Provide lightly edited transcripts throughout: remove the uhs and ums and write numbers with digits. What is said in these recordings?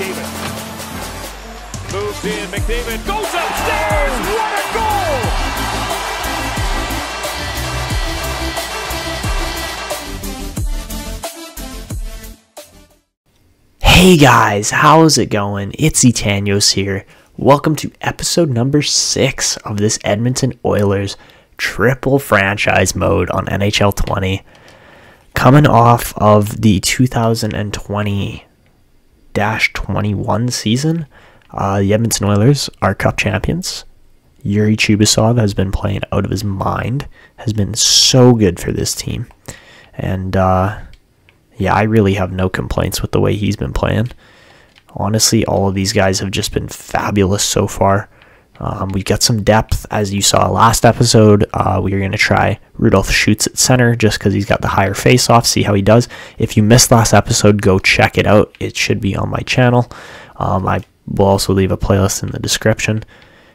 McDavid. Moves in, McDavid goes upstairs! What a goal! Hey guys, how's it going? It's Etanyos here. Welcome to episode number 6 of this Edmonton Oilers triple franchise mode on NHL 20. Coming off of the 2020-21 season, the Edmonton Oilers are Cup champions. Yuri Chubasov has been playing out of his mind, has been so good for this team. And yeah, I really have no complaints with the way he's been playing. Honestly, all of these guys have just been fabulous so far. We've got some depth, as you saw last episode. We are going to try Rudolph Schutz at center just because he's got the higher face-off, see how he does. If you missed last episode, go check it out. It should be on my channel. I will also leave a playlist in the description.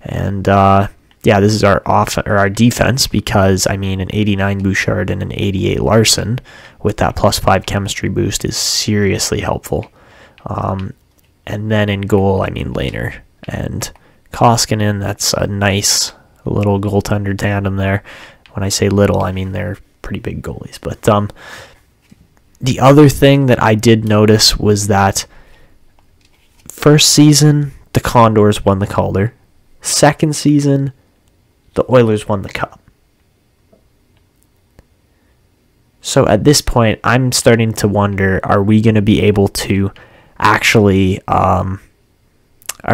And yeah, this is our defense because, I mean, an 89 Bouchard and an 88 Larson with that +5 chemistry boost is seriously helpful. And then in goal, I mean, Lehner and Koskinen. That's a nice little goaltender tandem there. When I say little, I mean they're pretty big goalies. But the other thing that I did notice was that first season, the Condors won the Calder. Second season, the Oilers won the Cup. So at this point, I'm starting to wonder, are we going to be able to actually, are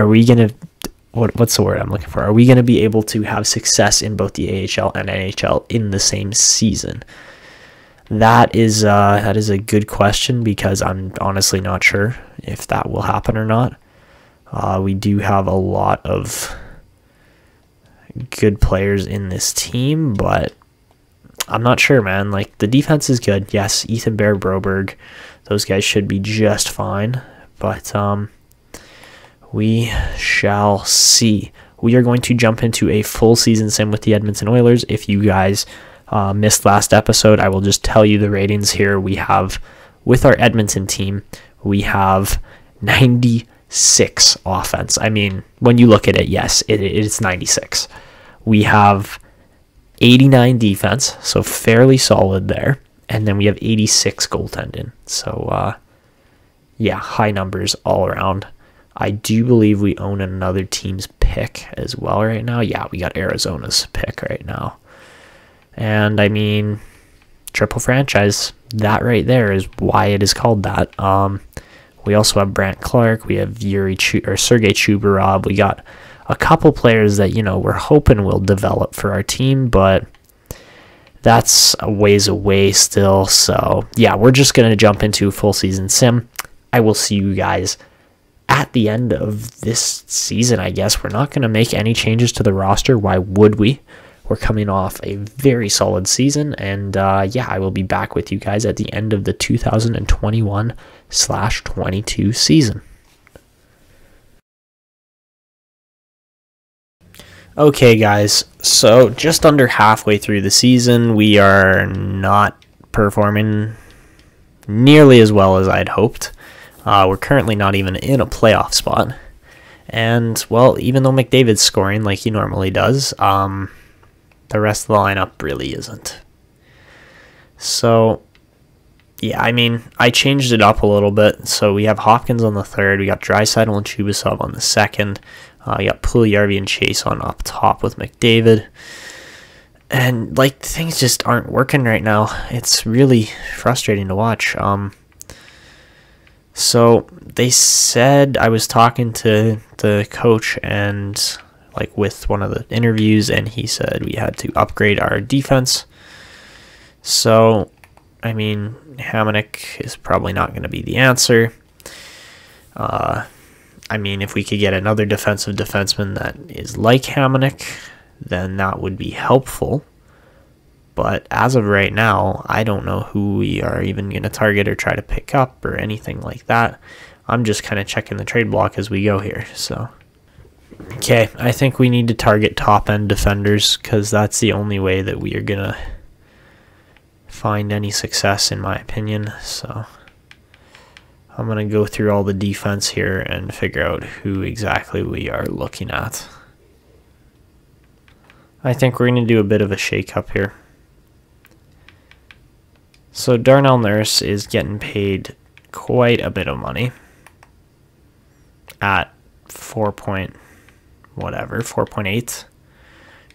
we going to, what's the word I'm looking for? Are we going to be able to have success in both the AHL and NHL in the same season? That is a good question because I'm honestly not sure if that will happen or not. We do have a lot of good players in this team, but I'm not sure, man. Like, the defense is good. Yes, Ethan Bear, Broberg, those guys should be just fine, but we shall see. We are going to jump into a full season sim with the Edmonton Oilers. If you guys missed last episode, I will just tell you the ratings here. We have, with our Edmonton team, we have 96 offense. I mean, when you look at it, yes, it's 96. We have 89 defense, so fairly solid there. And then we have 86 goaltending. So, yeah, high numbers all around. I do believe we own another team's pick as well right now. Yeah, we got Arizona's pick right now. And, I mean, triple franchise, that right there is why it is called that. We also have Brant Clark. We have Sergei Chubarov. We got a couple players that, you know, we're hoping will develop for our team, but that's a ways away still. So, yeah, we're just going to jump into full season sim. I will see you guys at the end of this season, I guess. We're not going to make any changes to the roster. Why would we? We're coming off a very solid season, and yeah, I will be back with you guys at the end of the 2021/22 season. Okay, guys, so just under halfway through the season, we are not performing nearly as well as I'd hoped. We're currently not even in a playoff spot. And, well, even though McDavid's scoring like he normally does, the rest of the lineup really isn't. So, yeah, I mean, I changed it up a little bit. So we have Hopkins on the third. We got Draisaitl and Chubasov on the second. We got Puljujarvi and Chase on up top with McDavid. And, like, things just aren't working right now. It's really frustrating to watch. So they said, I was talking to the coach and like with one of the interviews, and he said we had to upgrade our defense. So, I mean, Hamonic is probably not going to be the answer. I mean, if we could get another defensive defenseman that is like Hamonic, then that would be helpful. But as of right now, I don't know who we are even going to target or try to pick up or anything like that. I'm just kind of checking the trade block as we go here. So, okay, I think we need to target top-end defenders because that's the only way that we are going to find any success, in my opinion. So, I'm going to go through all the defense here and figure out who exactly we are looking at. I think we're going to do a bit of a shake-up here. So Darnell Nurse is getting paid quite a bit of money at 4.8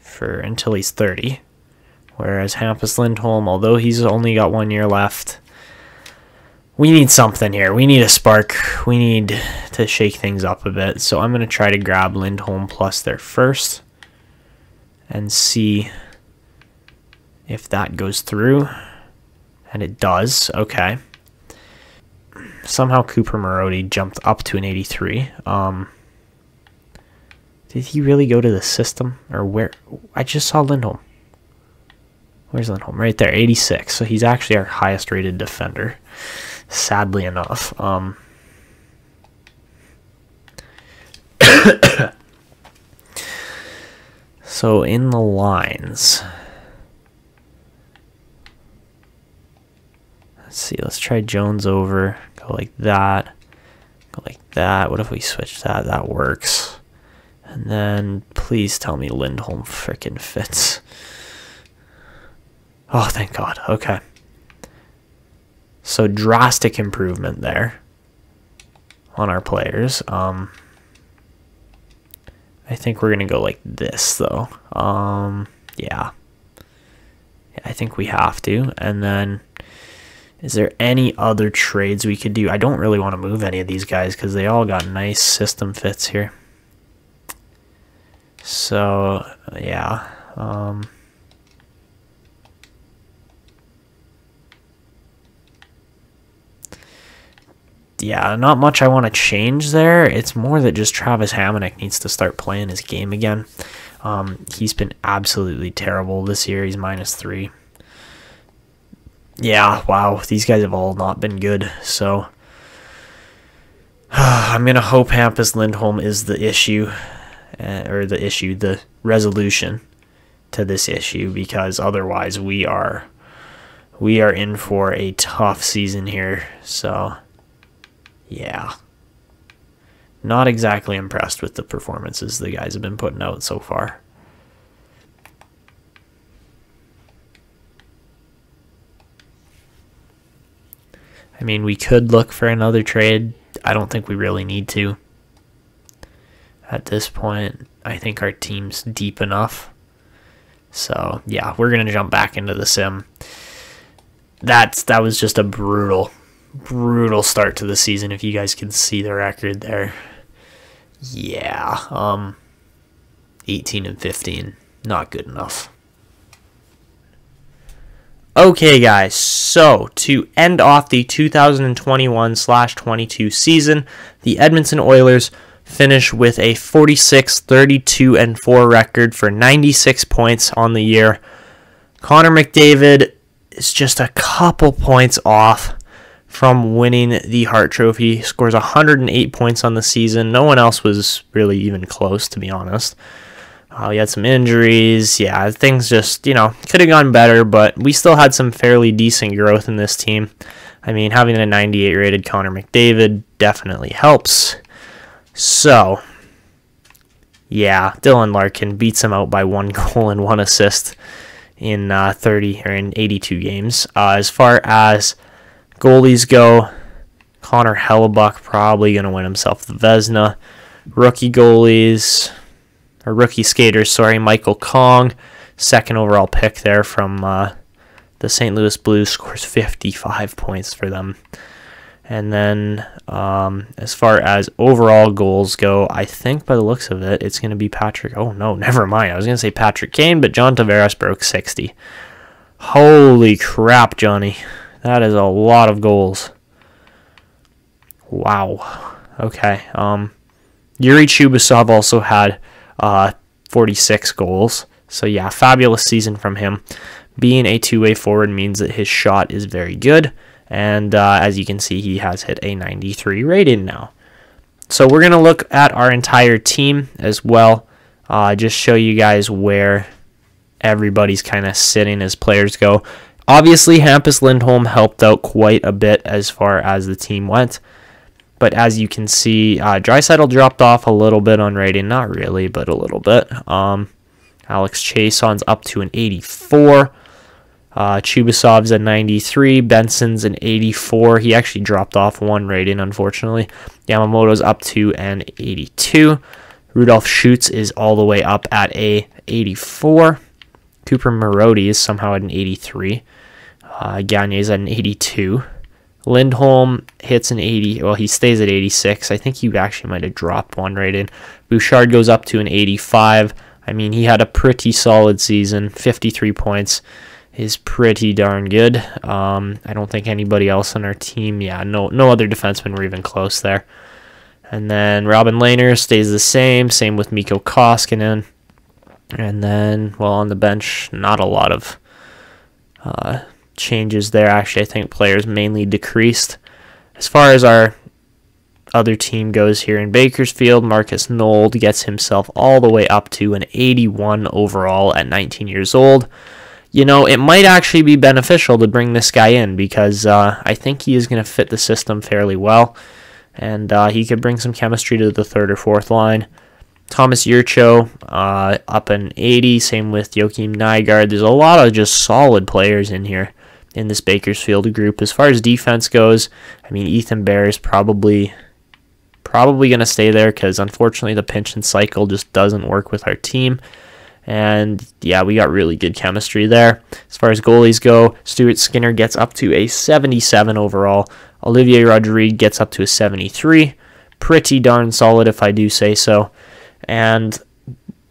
for until he's 30. Whereas Hampus Lindholm, although he's only got 1 year left, we need something here. We need a spark. We need to shake things up a bit. So I'm going to try to grab Lindholm plus their first and see if that goes through. And it does. Okay. Somehow Cooper Marody jumped up to an 83. Did he really go to the system? Or where? I just saw Lindholm. Where's Lindholm? Right there, 86. So he's actually our highest rated defender, sadly enough. So in the lines, let's see, let's try Jones over, go like that, go like that. What if we switch that? That works. And then please tell me Lindholm frickin' fits. Oh, thank God. Okay. So drastic improvement there on our players. I think we're going to go like this, though. Yeah, I think we have to. And then, is there any other trades we could do? I don't really want to move any of these guys because they all got nice system fits here. So, yeah. Yeah, not much I want to change there. It's more that just Travis Hamonic needs to start playing his game again. He's been absolutely terrible this year. He's -3. Yeah, wow. These guys have all not been good. So I'm going to hope Hampus Lindholm is the issue, the resolution to this issue, because otherwise we are in for a tough season here. So yeah, not exactly impressed with the performances the guys have been putting out so far. I mean, we could look for another trade. I don't think we really need to. At this point, I think our team's deep enough. So, yeah, we're going to jump back into the sim. That was just a brutal start to the season, if you guys can see the record there. Yeah, 18 and 15, not good enough. Okay, guys, so to end off the 2021/22 season, the Edmonton Oilers finish with a 46-32-4 record for 96 points on the year. Connor McDavid is just a couple points off from winning the Hart Trophy. He scores 108 points on the season. No one else was really even close, to be honest. We had some injuries. Yeah, things just, could have gone better, but we still had some fairly decent growth in this team. I mean, having a 98 rated Connor McDavid definitely helps. So, yeah, Dylan Larkin beats him out by 1 goal and 1 assist in 82 games. As far as goalies go, Connor Hellebuck probably going to win himself the Vezina. Rookie skaters, Michael Kong, second overall pick there from the St. Louis Blues, scores 55 points for them. And then as far as overall goals go, I think by the looks of it, it's going to be Patrick. Oh, no, never mind. I was going to say Patrick Kane, but John Tavares broke 60. Holy crap, Johnny. That is a lot of goals. Wow. Okay. Yuri Chubasov also had 46 goals. So, yeah, fabulous season from him. Being a two-way forward means that his shot is very good. And as you can see, he has hit a 93 rating now. So we're going to look at our entire team as well. Just show you guys where everybody's kind of sitting as players go. Obviously, Hampus Lindholm helped out quite a bit as far as the team went. But as you can see, Draisaitl dropped off a little bit on rating. Not really, but a little bit. Alex Chason's up to an 84. Chubasov's a 93. Benson's an 84. He actually dropped off one rating, unfortunately. Yamamoto's up to an 82. Rudolph Schutz is all the way up at a 84. Cooper Marody is somehow at an 83. Gagne's at an 82. Lindholm hits an 80. Well, he stays at 86. I think he actually might have dropped one rating. Bouchard goes up to an 85. I mean, he had a pretty solid season. 53 points is pretty darn good. I don't think anybody else on our team, no other defensemen were even close there. And then Robin Lehner stays the same. Same with Mikko Koskinen. And then, well, on the bench, not a lot of changes there. Actually, I think players mainly decreased. As far as our other team goes here in Bakersfield, Marcus Nold gets himself all the way up to an 81 overall at 19 years old. You know, it might actually be beneficial to bring this guy in because I think he is going to fit the system fairly well. And he could bring some chemistry to the third or fourth line. Thomas Yurcho up an 80. Same with Joakim Nygard. There's a lot of just solid players in here in this Bakersfield group. As far as defense goes, I mean, Ethan Bear is probably going to stay there because unfortunately the pinch and cycle just doesn't work with our team. And yeah, we got really good chemistry there. As far as goalies go, Stuart Skinner gets up to a 77 overall. Olivier Rodrigue gets up to a 73. Pretty darn solid if I do say so. And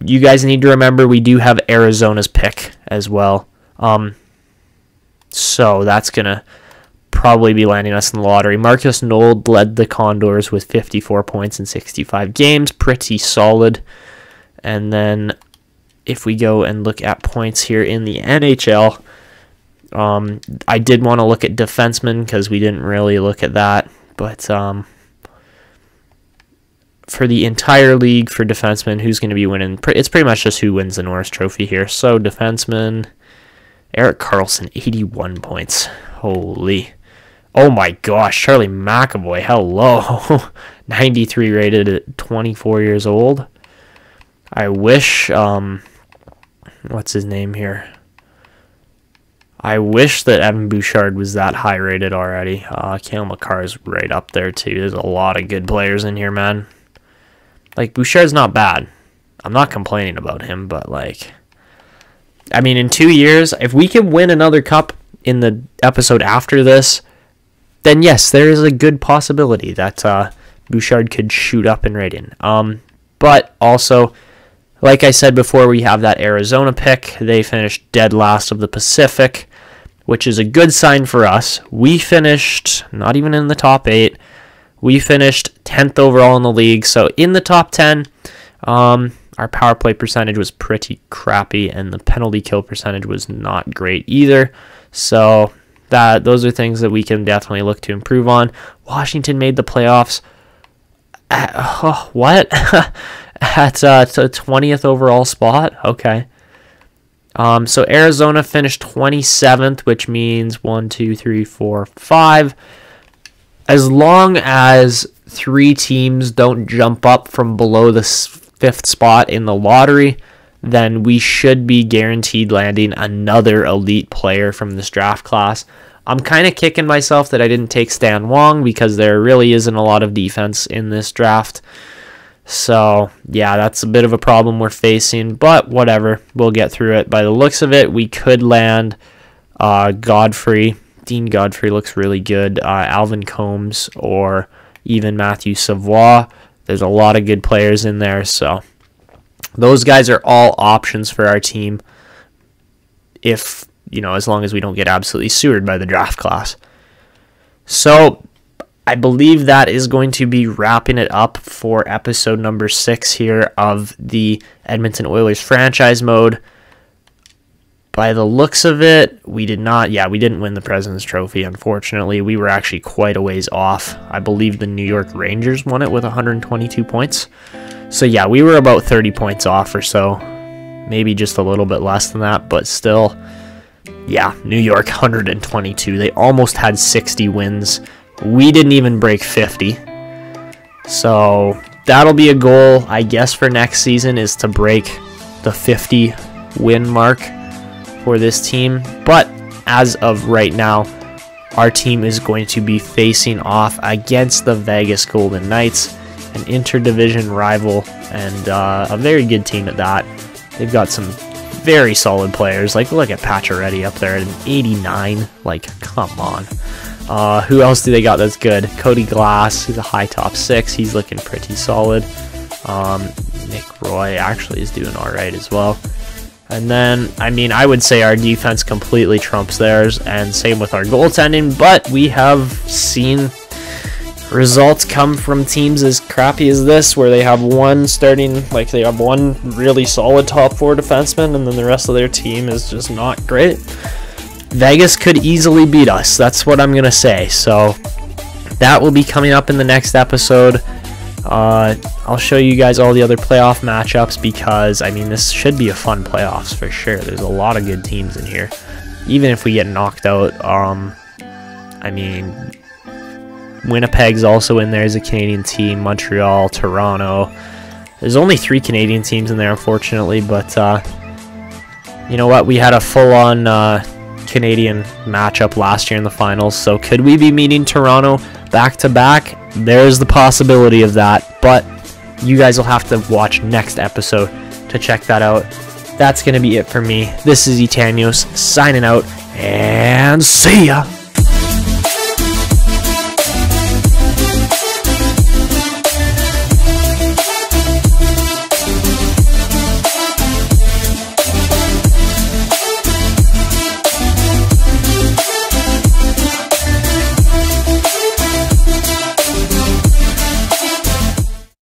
you guys need to remember we do have Arizona's pick as well. So that's going to probably be landing us in the lottery. Marcus Nold led the Condors with 54 points in 65 games. Pretty solid. And then if we go and look at points here in the NHL, I did want to look at defensemen because we didn't really look at that. But for the entire league for defensemen, who's going to be winning? It's pretty much just who wins the Norris Trophy here. So defenseman, Erik Karlsson, 81 points. Holy. Oh my gosh, Charlie McAvoy, hello. 93 rated at 24 years old. I wish, what's his name here? I wish that Evan Bouchard was that high rated already. Cale Makar's right up there too. There's a lot of good players in here, man. Like, Bouchard's not bad. I'm not complaining about him, but like, I mean, in 2 years, if we can win another cup in the episode after this, then yes, there is a good possibility that Bouchard could shoot up in rating. But also, like I said before, we have that Arizona pick. They finished dead last of the Pacific, which is a good sign for us. We finished not even in the top 8. We finished 10th overall in the league. So in the top 10, our power play percentage was pretty crappy, and the penalty kill percentage was not great either. So those are things that we can definitely look to improve on. Washington made the playoffs. What? At the 20th overall spot? Okay. So Arizona finished 27th, which means 1, 2, 3, 4, 5. As long as 3 teams don't jump up from below the 5th spot in the lottery, then we should be guaranteed landing another elite player from this draft class. I'm kind of kicking myself that I didn't take Stan Wong because there really isn't a lot of defense in this draft. So, yeah, that's a bit of a problem we're facing, but whatever. We'll get through it. By the looks of it, we could land Godfrey. Dean Godfrey looks really good. Alvin Combs or even Matthew Savoie. There's a lot of good players in there, so those guys are all options for our team if, as long as we don't get absolutely sewered by the draft class. So I believe that is going to be wrapping it up for episode number 6 here of the Edmonton Oilers Franchise Mode. By the looks of it, we didn't win the President's Trophy, unfortunately. We were actually quite a ways off. I believe the New York Rangers won it with 122 points. So yeah, we were about 30 points off or so. Maybe just a little bit less than that, but still, yeah, New York 122. They almost had 60 wins. We didn't even break 50. So that'll be a goal, I guess, for next season, is to break the 50 win mark for this team. But as of right now, our team is going to be facing off against the Vegas Golden Knights, an interdivision rival, and a very good team at that. They've got some very solid players. Like, look at Pacioretty up there at an 89. Like, come on. Who else do they got that's good? Cody Glass, he's a high top 6. He's looking pretty solid. Nick Roy actually is doing all right as well. And then, I mean, I would say our defense completely trumps theirs, and same with our goaltending, but we have seen results come from teams as crappy as this, where they have one starting, like they have one really solid top 4 defenseman, and then the rest of their team is just not great. Vegas could easily beat us. That's what I'm going to say. So that will be coming up in the next episode. I'll show you guys all the other playoff matchups, because, I mean, this should be a fun playoffs for sure. There's a lot of good teams in here. Even if we get knocked out, I mean, Winnipeg's also in there as a Canadian team, Montreal, Toronto. There's only 3 Canadian teams in there, unfortunately, but you know what? We had a full-on Canadian matchup last year in the finals, so could we be meeting Toronto back-to-back? There's the possibility of that, but you guys will have to watch next episode to check that out. That's going to be it for me. This is Etanyos signing out, and see ya!